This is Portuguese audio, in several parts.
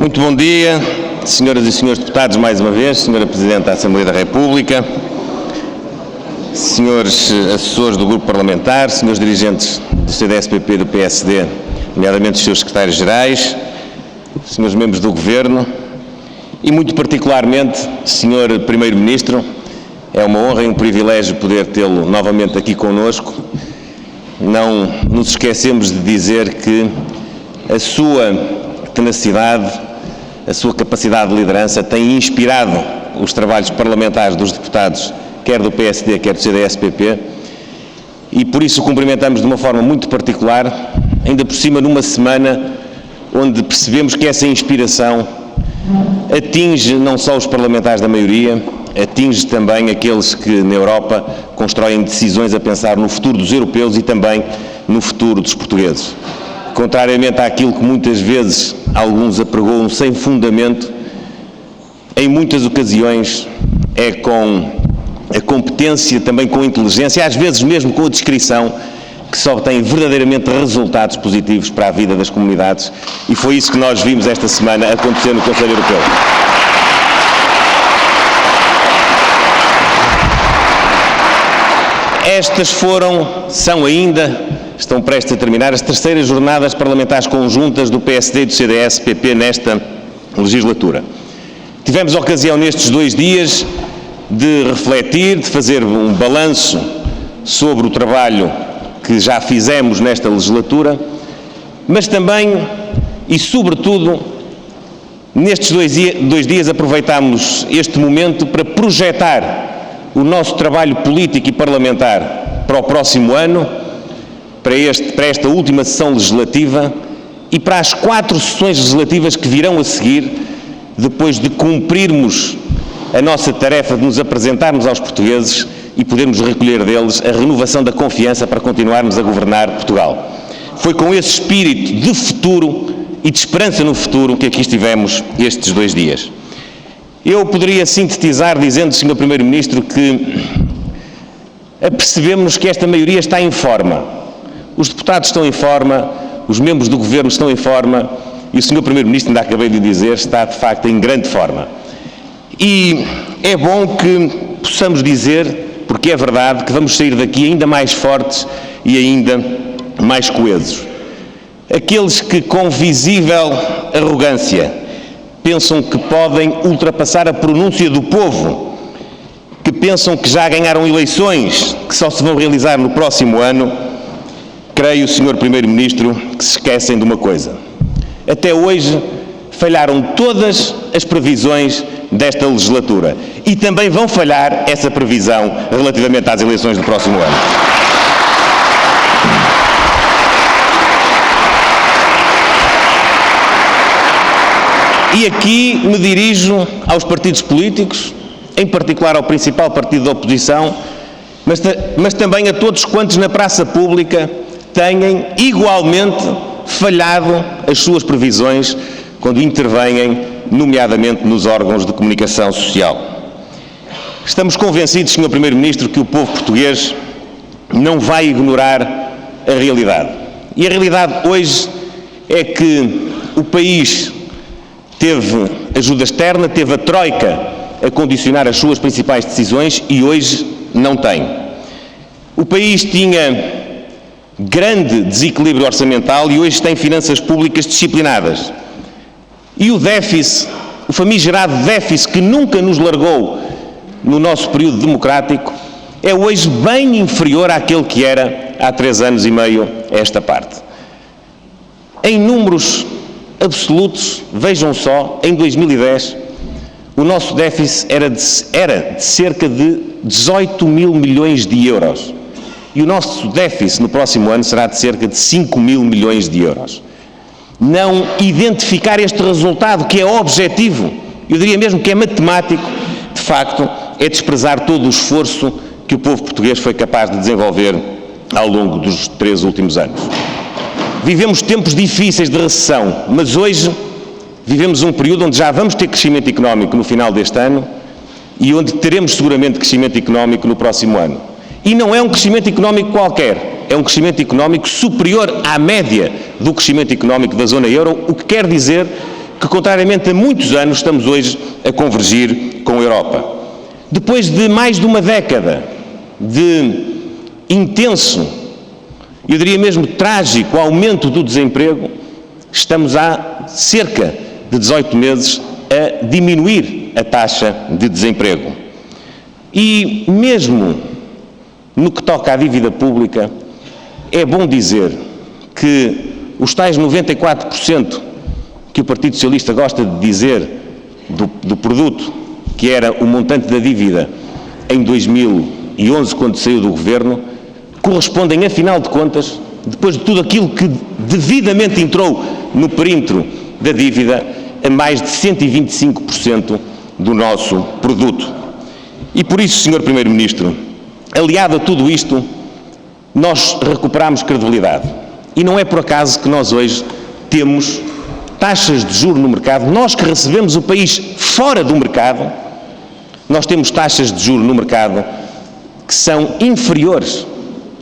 Muito bom dia, senhoras e senhores deputados, mais uma vez, senhora Presidente da Assembleia da República, senhores assessores do Grupo Parlamentar, senhores dirigentes do CDS-PP e do PSD, nomeadamente os seus secretários-gerais, senhores membros do Governo e, muito particularmente, senhor Primeiro-Ministro, é uma honra e um privilégio poder tê-lo novamente aqui connosco. Não nos esquecemos de dizer que a sua tenacidade, a sua capacidade de liderança tem inspirado os trabalhos parlamentares dos deputados, quer do PSD, quer do CDS-PP, e por isso o cumprimentamos de uma forma muito particular, ainda por cima numa semana onde percebemos que essa inspiração atinge não só os parlamentares da maioria, atinge também aqueles que na Europa constroem decisões a pensar no futuro dos europeus e também no futuro dos portugueses. Contrariamente àquilo que muitas vezes alguns apregoam sem fundamento, em muitas ocasiões é com a competência, também com a inteligência, às vezes mesmo com a discrição, que só tem verdadeiramente resultados positivos para a vida das comunidades, e foi isso que nós vimos esta semana acontecer no Conselho Europeu. Estas são ainda, estão prestes a terminar, as terceiras jornadas parlamentares conjuntas do PSD e do CDS-PP nesta legislatura. Tivemos a ocasião nestes 2 dias de refletir, de fazer um balanço sobre o trabalho que já fizemos nesta legislatura, mas também e sobretudo nestes 2 dias aproveitámos este momento para projetar o nosso trabalho político e parlamentar para o próximo ano, para esta última sessão legislativa e para as 4 sessões legislativas que virão a seguir, depois de cumprirmos a nossa tarefa de nos apresentarmos aos portugueses e podermos recolher deles a renovação da confiança para continuarmos a governar Portugal. Foi com esse espírito de futuro e de esperança no futuro que aqui estivemos estes 2 dias. Eu poderia sintetizar dizendo, Sr. Primeiro-Ministro, que apercebemos que esta maioria está em forma. Os deputados estão em forma, os membros do Governo estão em forma e o Sr. Primeiro-Ministro, ainda acabei de dizer, está de facto em grande forma. E é bom que possamos dizer, porque é verdade, que vamos sair daqui ainda mais fortes e ainda mais coesos. Aqueles que com visível arrogância pensam que podem ultrapassar a pronúncia do povo, que pensam que já ganharam eleições, que só se vão realizar no próximo ano, creio, Sr. Primeiro-Ministro, que se esquecem de uma coisa. Até hoje falharam todas as previsões desta legislatura e também vão falhar essa previsão relativamente às eleições do próximo ano. E aqui me dirijo aos partidos políticos, em particular ao principal partido da oposição, mas também a todos quantos na praça pública têm igualmente falhado as suas previsões quando intervêm, nomeadamente nos órgãos de comunicação social. Estamos convencidos, Sr. Primeiro-Ministro, que o povo português não vai ignorar a realidade. E a realidade hoje é que o país teve ajuda externa, teve a Troika a condicionar as suas principais decisões e hoje não tem. O país tinha grande desequilíbrio orçamental e hoje tem finanças públicas disciplinadas. E o déficit, o famigerado déficit que nunca nos largou no nosso período democrático, é hoje bem inferior àquele que era há 3 anos e meio a esta parte. Em números absolutos, vejam só, em 2010, o nosso déficit era de cerca de 18 mil milhões de euros. E o nosso déficit no próximo ano será de cerca de 5 mil milhões de euros. Não identificar este resultado, que é objetivo, eu diria mesmo que é matemático, de facto, é desprezar todo o esforço que o povo português foi capaz de desenvolver ao longo dos 3 últimos anos. Vivemos tempos difíceis de recessão, mas hoje vivemos um período onde já vamos ter crescimento económico no final deste ano e onde teremos seguramente crescimento económico no próximo ano. E não é um crescimento económico qualquer, é um crescimento económico superior à média do crescimento económico da zona euro, o que quer dizer que, contrariamente a muitos anos, estamos hoje a convergir com a Europa. Depois de mais de uma década de intenso, eu diria mesmo trágico, aumento do desemprego, estamos há cerca de 18 meses a diminuir a taxa de desemprego. E mesmo no que toca à dívida pública, é bom dizer que os tais 94% que o Partido Socialista gosta de dizer do produto, que era o montante da dívida em 2011, quando saiu do governo, correspondem, afinal de contas, depois de tudo aquilo que devidamente entrou no perímetro da dívida, a mais de 125% do nosso produto. E por isso, Sr. Primeiro-Ministro, aliado a tudo isto, nós recuperamos credibilidade. E não é por acaso que nós hoje temos taxas de juros no mercado, nós que recebemos o país fora do mercado, nós temos taxas de juros no mercado que são inferiores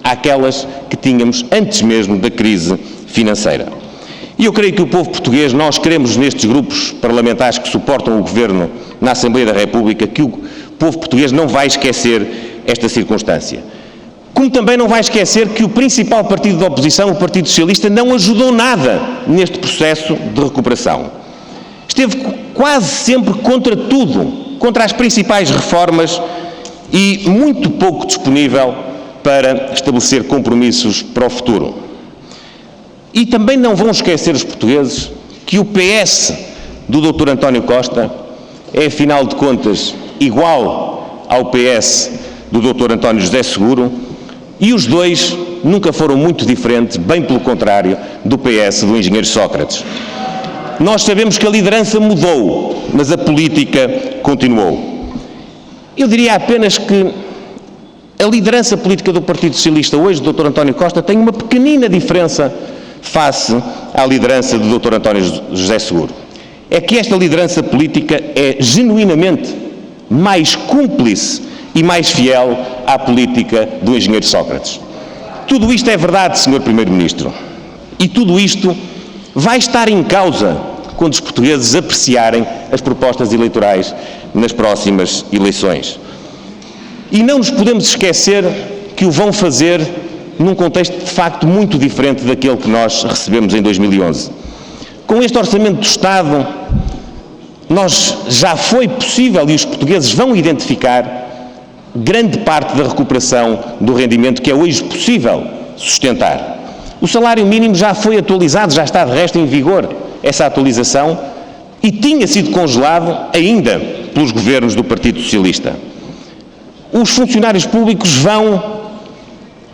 àquelas que tínhamos antes mesmo da crise financeira. E eu creio que o povo português, nós queremos nestes grupos parlamentares que suportam o Governo na Assembleia da República, que o povo português não vai esquecer esta circunstância. Como também não vai esquecer que o principal partido da oposição, o Partido Socialista, não ajudou nada neste processo de recuperação. Esteve quase sempre contra tudo, contra as principais reformas e muito pouco disponível para estabelecer compromissos para o futuro. E também não vão esquecer os portugueses que o PS do Dr. António Costa é, afinal de contas, igual ao PS do Dr. António José Seguro, e os dois nunca foram muito diferentes, bem pelo contrário, do PS do engenheiro Sócrates. Nós sabemos que a liderança mudou, mas a política continuou. Eu diria apenas que a liderança política do Partido Socialista hoje, do Dr. António Costa, tem uma pequenina diferença face à liderança do Dr. António José Seguro. É que esta liderança política é genuinamente mais cúmplice e mais fiel à política do engenheiro Sócrates. Tudo isto é verdade, Sr. Primeiro-Ministro, e tudo isto vai estar em causa quando os portugueses apreciarem as propostas eleitorais nas próximas eleições. E não nos podemos esquecer que o vão fazer num contexto de facto muito diferente daquele que nós recebemos em 2011. Com este Orçamento do Estado, já foi possível, e os portugueses vão identificar, grande parte da recuperação do rendimento que é hoje possível sustentar. O salário mínimo já foi atualizado, já está de resto em vigor essa atualização, e tinha sido congelado ainda pelos governos do Partido Socialista. Os funcionários públicos vão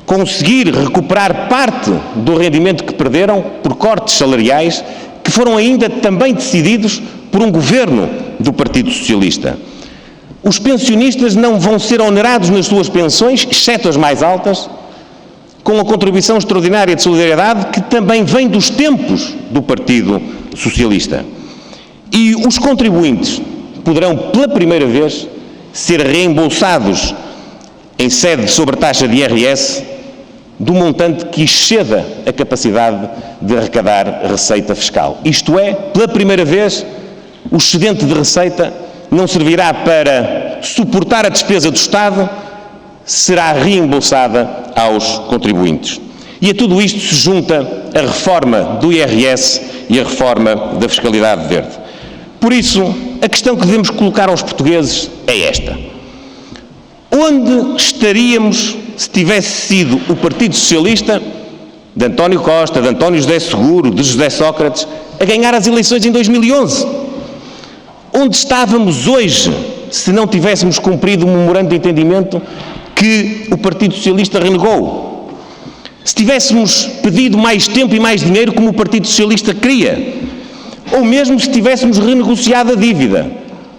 conseguir recuperar parte do rendimento que perderam por cortes salariais, que foram ainda também decididos por um governo do Partido Socialista. Os pensionistas não vão ser onerados nas suas pensões, exceto as mais altas, com a contribuição extraordinária de solidariedade que também vem dos tempos do Partido Socialista. E os contribuintes poderão, pela primeira vez, ser reembolsados em sede de sobretaxa de IRS do montante que exceda a capacidade de arrecadar receita fiscal. Isto é, pela primeira vez, o excedente de receita não servirá para suportar a despesa do Estado, será reembolsada aos contribuintes. E a tudo isto se junta a reforma do IRS e a reforma da fiscalidade verde. Por isso, a questão que devemos colocar aos portugueses é esta: onde estaríamos se tivesse sido o Partido Socialista, de António Costa, de António José Seguro, de José Sócrates, a ganhar as eleições em 2011? Onde estávamos hoje se não tivéssemos cumprido o memorando de entendimento que o Partido Socialista renegou? Se tivéssemos pedido mais tempo e mais dinheiro como o Partido Socialista queria? Ou mesmo se tivéssemos renegociado a dívida,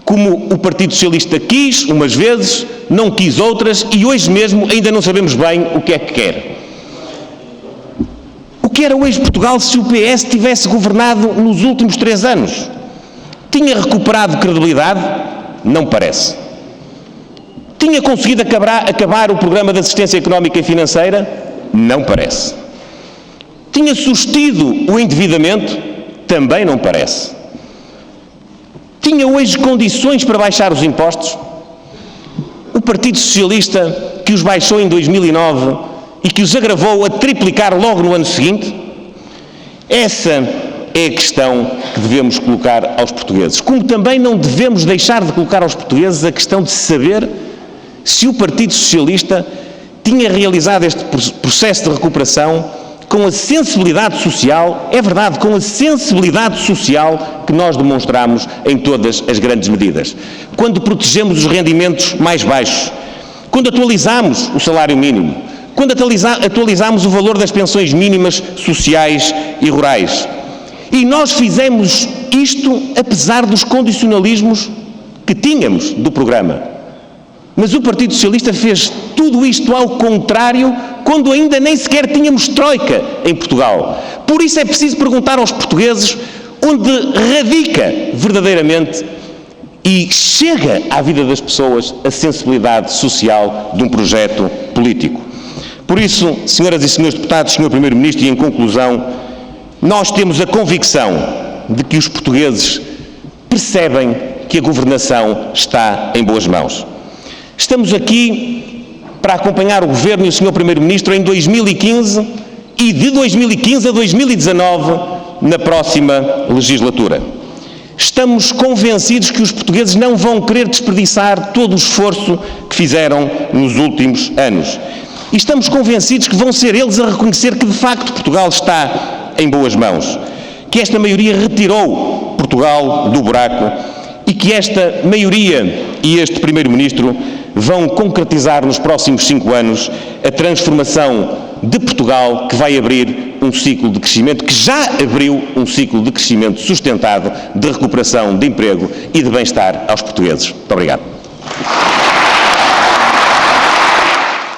como o Partido Socialista quis umas vezes, não quis outras, e hoje mesmo ainda não sabemos bem o que é que quer. O que era hoje Portugal se o PS tivesse governado nos últimos 3 anos? Tinha recuperado credibilidade? Não parece. Tinha conseguido acabar o programa de assistência económica e financeira? Não parece. Tinha sustido o endividamento? Também não parece. tinha hoje condições para baixar os impostos? O Partido Socialista, que os baixou em 2009 e que os agravou a triplicar logo no ano seguinte? Essa é a questão que devemos colocar aos portugueses. Como também não devemos deixar de colocar aos portugueses a questão de saber se o Partido Socialista tinha realizado este processo de recuperação com a sensibilidade social, é verdade, com a sensibilidade social que nós demonstramos em todas as grandes medidas. Quando protegemos os rendimentos mais baixos, quando atualizamos o salário mínimo, quando atualizamos o valor das pensões mínimas sociais e rurais. E nós fizemos isto apesar dos condicionalismos que tínhamos do programa. Mas o Partido Socialista fez tudo isto ao contrário, quando ainda nem sequer tínhamos troika em Portugal. Por isso é preciso perguntar aos portugueses onde radica verdadeiramente e chega à vida das pessoas a sensibilidade social de um projeto político. Por isso, senhoras e senhores deputados, senhor Primeiro-Ministro, e em conclusão, nós temos a convicção de que os portugueses percebem que a governação está em boas mãos. Estamos aqui para acompanhar o Governo e o Sr. Primeiro-Ministro em 2015 e de 2015 a 2019 na próxima legislatura. Estamos convencidos que os portugueses não vão querer desperdiçar todo o esforço que fizeram nos últimos anos. E estamos convencidos que vão ser eles a reconhecer que, de facto, Portugal está em boas mãos, que esta maioria retirou Portugal do buraco e que esta maioria e este Primeiro-Ministro vão concretizar nos próximos 5 anos a transformação de Portugal, que vai abrir um ciclo de crescimento, que já abriu um ciclo de crescimento sustentado, de recuperação de emprego e de bem-estar aos portugueses. Muito obrigado.